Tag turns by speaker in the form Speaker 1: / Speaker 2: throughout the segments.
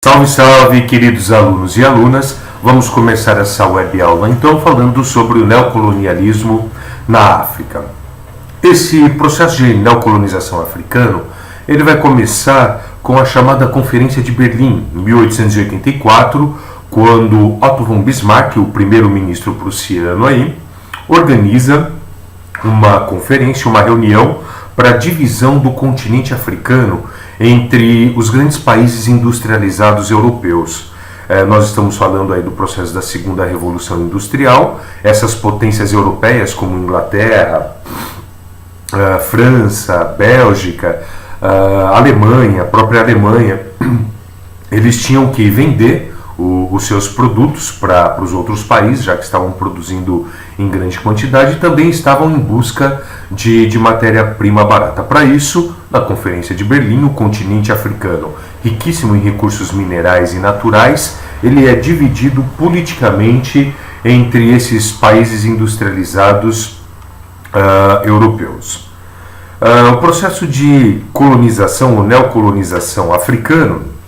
Speaker 1: Salve, salve, queridos alunos e alunas! Vamos começar essa web aula então falando sobre o neocolonialismo na África. Esse processo de neocolonização africano, ele vai começar com a chamada Conferência de Berlim, em 1884, quando Otto von Bismarck, o primeiro-ministro prussiano aí, organiza uma conferência, uma reunião para a divisão do continente africano entre os grandes países industrializados europeus. Nós estamos falando aí do processo da segunda revolução industrial. Essas potências europeias como Inglaterra, França, Bélgica, Alemanha, a própria Alemanha, eles tinham que vender os seus produtos para os outros países, já que estavam produzindo em grande quantidade, e também estavam em busca de matéria-prima barata. Para isso, na Conferência de Berlim, o continente africano, riquíssimo em recursos minerais e naturais, ele é dividido politicamente entre esses países industrializados europeus. O processo de colonização ou neocolonização africano,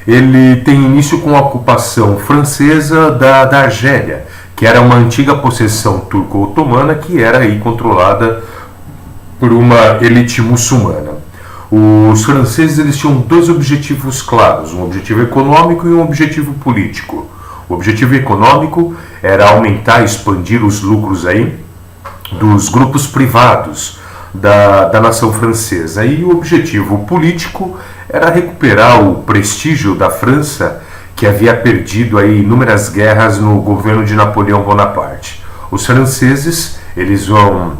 Speaker 1: ele tem início com a ocupação francesa da Argélia, que era uma antiga possessão turco-otomana que era aí controlada por uma elite muçulmana. Os franceses eles tinham dois objetivos claros, um objetivo econômico e um objetivo político. O objetivo econômico era aumentar e expandir os lucros aí dos grupos privados da nação francesa. E o objetivo político era recuperar o prestígio da França, que havia perdido aí inúmeras guerras no governo de Napoleão Bonaparte. Os franceses eles vão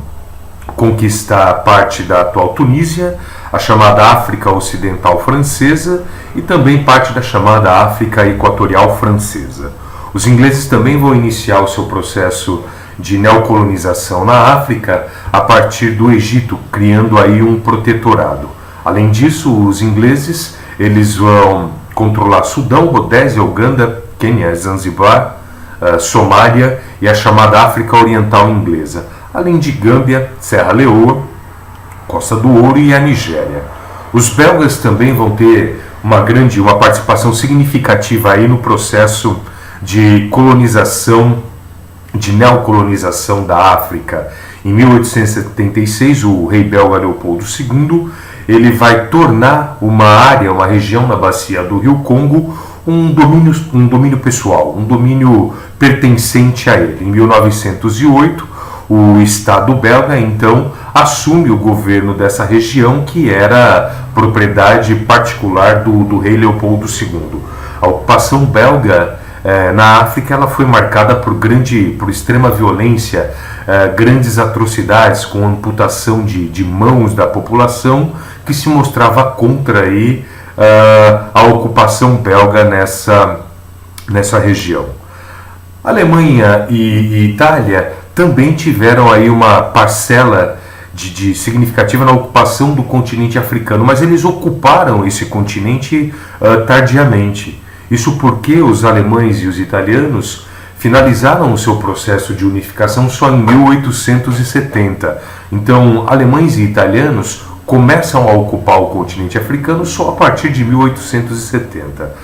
Speaker 1: conquistar parte da atual Tunísia, a chamada África Ocidental Francesa e também parte da chamada África Equatorial Francesa. Os ingleses também vão iniciar o seu processo de neocolonização na África a partir do Egito, criando aí um protetorado. Além disso, os ingleses eles vão controlar Sudão, Rodésia, Uganda, Quênia, Zanzibar, Somália e a chamada África Oriental Inglesa, além de Gâmbia, Serra Leoa, Costa do Ouro e a Nigéria. Os belgas também vão ter uma participação significativa aí no processo de colonização, de neocolonização da África. Em 1876, o rei belga Leopoldo II ele vai tornar uma região na bacia do Rio Congo, um domínio pessoal, um domínio pertencente a ele. Em 1908, o Estado belga, então, assume o governo dessa região, que era propriedade particular do rei Leopoldo II. A ocupação belga na África ela foi marcada por extrema violência, grandes atrocidades, com amputação de mãos da população, que se mostrava contra aí, a ocupação belga nessa região. Alemanha e Itália também tiveram aí uma parcela significativa na ocupação do continente africano, mas eles ocuparam esse continente tardiamente. Isso porque os alemães e os italianos finalizaram o seu processo de unificação só em 1870. Então, alemães e italianos começam a ocupar o continente africano só a partir de 1870.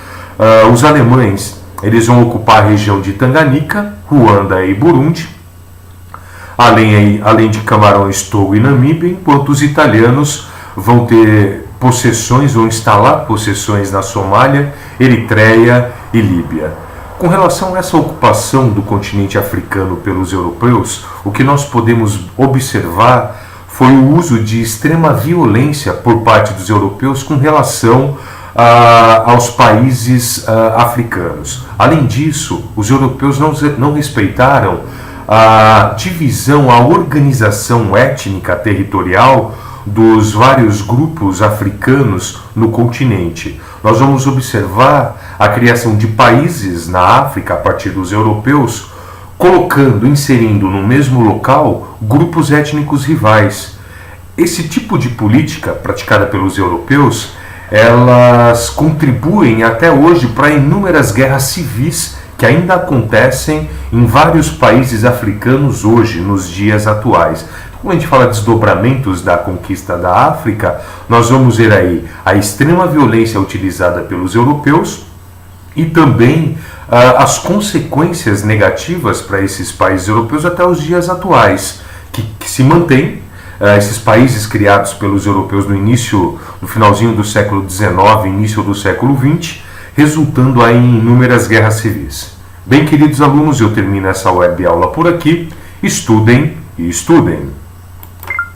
Speaker 1: Os alemães eles vão ocupar a região de Tanganica, Ruanda e Burundi, além de Camarões, Togo e Namíbia, enquanto os italianos vão ter possessões ou instalar possessões na Somália, Eritreia e Líbia. Com relação a essa ocupação do continente africano pelos europeus, o que nós podemos observar foi o uso de extrema violência por parte dos europeus com relação aos países africanos. Além disso, os europeus não respeitaram a divisão, a organização étnica territorial dos vários grupos africanos no continente. Nós vamos observar a criação de países na África a partir dos europeus, inserindo no mesmo local grupos étnicos rivais. Esse tipo de política praticada pelos europeus, elas contribuem até hoje para inúmeras guerras civis que ainda acontecem em vários países africanos hoje, nos dias atuais. Quando a gente fala desdobramentos da conquista da África, nós vamos ver aí a extrema violência utilizada pelos europeus e também as consequências negativas para esses países europeus até os dias atuais, que se mantêm. Esses países criados pelos europeus no finalzinho do século XIX, início do século XX, resultando aí em inúmeras guerras civis. Bem, queridos alunos, eu termino essa web aula por aqui. Estudem e estudem.